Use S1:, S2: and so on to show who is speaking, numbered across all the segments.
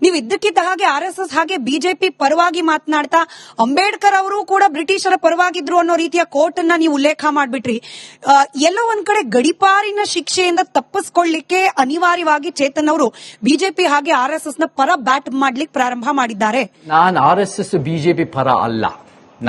S1: ನೀವು ಇದ್ದಕ್ಕಿದ್ದ ಹಾಗೆ RSS ಹಾಗೆ ಬಿಜೆಪಿ ಪರವಾಗಿ ಮಾತನಾಡ್ತಾ ಅಂಬೇಡ್ಕರ್ ಅವರು ಕೂಡ ಬ್ರಿಟಿಷರ ಪರವಾಗಿದ್ರು ಅನ್ನೋ ರೀತಿಯ ಕೋಟ್ ಅನ್ನ ನೀವು ಉಲ್ಲೇಖ ಮಾಡ್ಬಿಟ್ರಿ. ಎಲ್ಲೋ ಒಂದ್ ಕಡೆ ಗಡಿಪಾರಿನ ಶಿಕ್ಷೆಯಿಂದ ತಪ್ಪಿಸ್ಕೊಳ್ಳಿಕ್ಕೆ ಅನಿವಾರ್ಯವಾಗಿ ಚೇತನ್ ಅವರು ಬಿಜೆಪಿ ಹಾಗೆ RSS ನ ಪರ ಬ್ಯಾಟ್ ಮಾಡ್ಲಿಕ್ಕೆ ಪ್ರಾರಂಭ ಮಾಡಿದ್ದಾರೆ.
S2: ನಾನು RSS ಬಿಜೆಪಿ ಪರ ಅಲ್ಲ.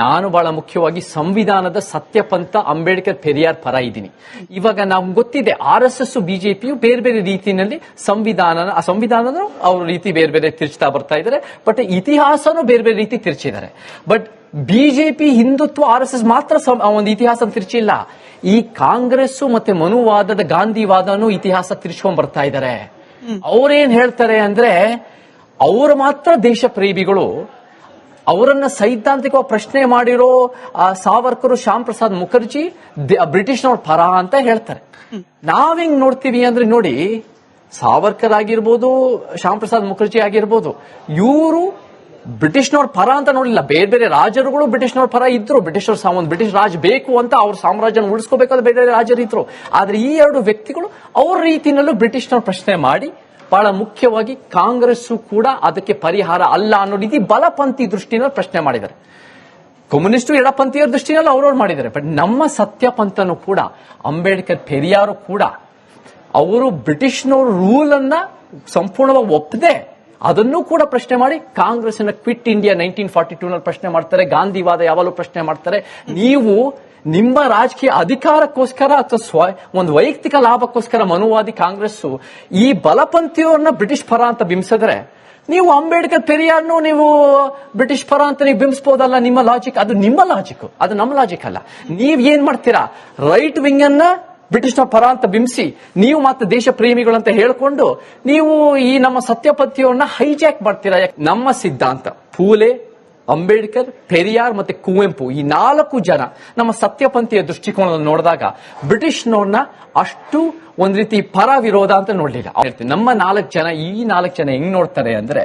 S2: ನಾನು ಬಹಳ ಮುಖ್ಯವಾಗಿ ಸಂವಿಧಾನದ ಸತ್ಯಪಂಥ ಅಂಬೇಡ್ಕರ್ ಪೆರಿಯಾರ್ ಪರ ಇದ್ದೀನಿ. ಇವಾಗ ನಮ್ಗೆ ಗೊತ್ತಿದೆ RSS ಬಿಜೆಪಿಯು ಬೇರೆ ಬೇರೆ ರೀತಿಯಲ್ಲಿ ಸಂವಿಧಾನದ ಅವ್ರ ರೀತಿ ಬೇರೆ ಬೇರೆ ತಿರ್ಚ್ತಾ ಬರ್ತಾ ಇದ್ದಾರೆ. ಬಟ್ ಇತಿಹಾಸನೂ ಬೇರೆ ಬೇರೆ ರೀತಿ ತಿರ್ಚಿದ್ದಾರೆ. ಬಟ್ ಬಿಜೆಪಿ ಹಿಂದುತ್ವ RSS ಮಾತ್ರ ಒಂದು ಇತಿಹಾಸ ತಿರ್ಚಿಲ್ಲ. ಈ ಕಾಂಗ್ರೆಸ್ ಮತ್ತೆ ಮನುವಾದದ ಗಾಂಧಿವಾದನೂ ಇತಿಹಾಸ ತಿರ್ಚ್ಕೊಂಡ್ ಬರ್ತಾ ಇದ್ದಾರೆ. ಅವ್ರೇನ್ ಹೇಳ್ತಾರೆ ಅಂದ್ರೆ ಅವರು ಮಾತ್ರ ದೇಶ ಪ್ರೇಮಿಗಳು. ಅವರನ್ನ ಸೈದ್ಧಾಂತಿಕವಾಗಿ ಪ್ರಶ್ನೆ ಮಾಡಿರೋ ಸಾವರ್ಕರ್, ಶ್ಯಾಮ್ ಪ್ರಸಾದ್ ಮುಖರ್ಜಿ ಬ್ರಿಟಿಷ್ನವ್ರ ಪರ ಅಂತ ಹೇಳ್ತಾರೆ. ನಾವ್ ಹೆಂಗ್ ನೋಡ್ತೀವಿ ಅಂದ್ರೆ ನೋಡಿ, ಸಾವರ್ಕರ್ ಆಗಿರ್ಬೋದು, ಶ್ಯಾಮ್ ಪ್ರಸಾದ್ ಮುಖರ್ಜಿ ಆಗಿರ್ಬೋದು, ಇವರು ಬ್ರಿಟಿಷ್ನವ್ರ ಪರ ಅಂತ ನೋಡಿಲ್ಲ. ಬೇರೆ ಬೇರೆ ರಾಜರುಗಳು ಬ್ರಿಟಿಷ್ನವ್ರ ಪರ ಇದ್ರು. ಬ್ರಿಟಿಷ್ ರಾಜ್ ಬೇಕು ಅಂತ ಅವ್ರ ಸಾಮ್ರಾಜ್ಯನ ಉಳಿಸ್ಕೋಬೇಕಾದ್ರೆ ಬೇರೆ ಬೇರೆ ರಾಜರು ಇದ್ರು. ಆದ್ರೆ ಈ ಎರಡು ವ್ಯಕ್ತಿಗಳು ಅವ್ರ ರೀತಿನಲ್ಲೂ ಬ್ರಿಟಿಷ್ನವ್ರ ಪ್ರಶ್ನೆ ಮಾಡಿ ಬಹಳ ಮುಖ್ಯವಾಗಿ ಕಾಂಗ್ರೆಸ್ ಕೂಡ ಅದಕ್ಕೆ ಪರಿಹಾರ ಅಲ್ಲ ಅನ್ನೋ ರೀತಿ ಬಲಪಂಥಿ ದೃಷ್ಟಿನಲ್ಲಿ ಪ್ರಶ್ನೆ ಮಾಡಿದ್ದಾರೆ. ಕಮ್ಯುನಿಸ್ಟು ಎಡಪಂಥೀಯರ ದೃಷ್ಟಿನಲ್ಲಿ ಅವ್ರವ್ರು ಮಾಡಿದ್ದಾರೆ. ಬಟ್ ನಮ್ಮ ಸತ್ಯಪಂಥನು ಕೂಡ, ಅಂಬೇಡ್ಕರ್ ಪೆರಿಯಾರು ಕೂಡ ಅವರು ಬ್ರಿಟಿಷ್ನವ್ರ ರೂಲ್ ಅನ್ನ ಸಂಪೂರ್ಣವಾಗಿ ಒಪ್ಪದೆ ಅದನ್ನೂ ಕೂಡ ಪ್ರಶ್ನೆ ಮಾಡಿ ಕಾಂಗ್ರೆಸ್ನ ಕ್ವಿಟ್ ಇಂಡಿಯಾ 1942 ನಲ್ಲಿ ಪ್ರಶ್ನೆ ಮಾಡ್ತಾರೆ. ಗಾಂಧಿವಾದ ಯಾವಾಗಲೂ ಪ್ರಶ್ನೆ ಮಾಡ್ತಾರೆ. ನೀವು ನಿಮ್ಮ ರಾಜಕೀಯ ಅಧಿಕಾರಕ್ಕೋಸ್ಕರ ಅಥವಾ ಒಂದು ವೈಯಕ್ತಿಕ ಲಾಭಕ್ಕೋಸ್ಕರ ಮನುವಾದಿ ಕಾಂಗ್ರೆಸ್ ಈ ಬಲಪಂಥೀಯವ್ರನ್ನ ಬ್ರಿಟಿಷ್ ಪರ ಅಂತ ಬಿಂಬಿಸಿದ್ರೆ, ನೀವು ಅಂಬೇಡ್ಕರ್ ಪೆರಿಯಾರ್ನು ನೀವು ಬ್ರಿಟಿಷ್ ಪರ ಅಂತ ನೀವು ಬಿಂಬಿಸಬಹುದಲ್ಲ. ನಿಮ್ಮ ಲಾಜಿಕ್ ಅದು ನಿಮ್ಮ ಲಾಜಿಕ್, ಅದು ನಮ್ಮ ಲಾಜಿಕ್ ಅಲ್ಲ. ನೀವ್ ಏನ್ ಮಾಡ್ತೀರಾ, ರೈಟ್ ವಿಂಗ್ ಅನ್ನ ಬ್ರಿಟಿಷ್ ಪರ ಅಂತ ಬಿಂಬಿಸಿ ನೀವು ಮತ್ತೆ ದೇಶ ಪ್ರೇಮಿಗಳು ಅಂತ ಹೇಳ್ಕೊಂಡು ನೀವು ಈ ನಮ್ಮ ಸತ್ಯಪಂಥೀಯವ್ರನ್ನ ಹೈಜಾಕ್ ಮಾಡ್ತೀರಾ. ನಮ್ಮ ಸಿದ್ಧಾಂತ ಫೂಲೆ, ಅಂಬೇಡ್ಕರ್, ಪೆರಿಯಾರ್ ಮತ್ತೆ ಕುವೆಂಪು ಈ 4 ಜನ ನಮ್ಮ ಸತ್ಯಪಂಥೀಯ ದೃಷ್ಟಿಕೋನದಲ್ಲಿ ನೋಡಿದಾಗ ಬ್ರಿಟಿಷ್ನವ್ರನ್ನ ಅಷ್ಟು ಒಂದ್ ರೀತಿ ಪರ ವಿರೋಧ ಅಂತ ನೋಡ್ಲಿಲ್ಲ. ನಮ್ಮ 4 ಜನ ಹೆಂಗ್ ನೋಡ್ತಾರೆ ಅಂದ್ರೆ,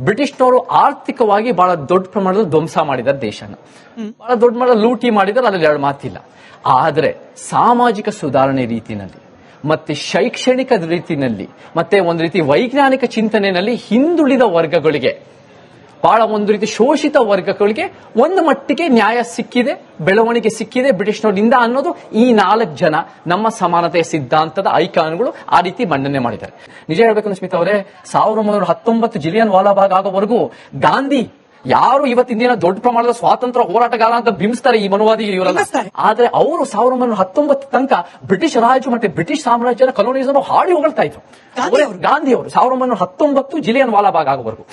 S2: ಬ್ರಿಟಿಷ್ನವರು ಆರ್ಥಿಕವಾಗಿ ಬಹಳ ದೊಡ್ಡ ಪ್ರಮಾಣದಲ್ಲಿ ಧ್ವಂಸ ಮಾಡಿದ್ದಾರೆ ದೇಶನ, ಬಹಳ ದೊಡ್ಡ ಮಟ್ಟದಲ್ಲಿ ಲೂಟಿ ಮಾಡಿದ್ದಾರೆ, ಅದ್ರಲ್ಲಿ 2 ಮಾತಿಲ್ಲ. ಆದ್ರೆ ಸಾಮಾಜಿಕ ಸುಧಾರಣೆ ರೀತಿನಲ್ಲಿ ಮತ್ತೆ ಶೈಕ್ಷಣಿಕ ರೀತಿನಲ್ಲಿ ಮತ್ತೆ ಒಂದು ರೀತಿ ವೈಜ್ಞಾನಿಕ ಚಿಂತನೆಯಲ್ಲಿ ಹಿಂದುಳಿದ ವರ್ಗಗಳಿಗೆ, ಬಹಳ ಒಂದು ರೀತಿ ಶೋಷಿತ ವರ್ಗಗಳಿಗೆ ಒಂದು ಮಟ್ಟಿಗೆ ನ್ಯಾಯ ಸಿಕ್ಕಿದೆ, ಬೆಳವಣಿಗೆ ಸಿಕ್ಕಿದೆ ಬ್ರಿಟಿಷ್ನವರಿಂದ ಅನ್ನೋದು ಈ 4 ಜನ ನಮ್ಮ ಸಮಾನತೆಯ ಸಿದ್ಧಾಂತದ ಐಕಾನ್ಗಳು ಆ ರೀತಿ ಮಂಡನೆ ಮಾಡಿದ್ದಾರೆ. ನಿಜ ಹೇಳ್ಬೇಕು ಸ್ಮಿತಾ ಅವರೇ, 1919 ಜಲಿಯನ್ ವಾಲಾಬಾಗ್ ಆಗೋವರೆಗೂ ಗಾಂಧಿ ಯಾರು ಇವತ್ತಿನ ದಿನ ದೊಡ್ಡ ಪ್ರಮಾಣದ ಸ್ವಾತಂತ್ರ್ಯ ಹೋರಾಟಗಾರ ಅಂತ ಬಿಂಬಿಸ್ತಾರೆ ಈ ಮನುವಾದಿ ಇವರೆಲ್ಲ. ಆದ್ರೆ ಅವರು 1919 ತನಕ ಬ್ರಿಟಿಷ್ ರಾಜ್ ಮತ್ತೆ ಬ್ರಿಟಿಷ್ ಸಾಮ್ರಾಜ್ಯದ ಕಲೋನಿಸಂ ಹಾಡಿ ಹೊಗಳ್ತಾ ಇದ್ರು ಗಾಂಧಿ ಅವರು 1919 ಜಲಿಯನ್ ವಾಲಾಬಾಗ್ ಆಗೋವರೆಗೂ.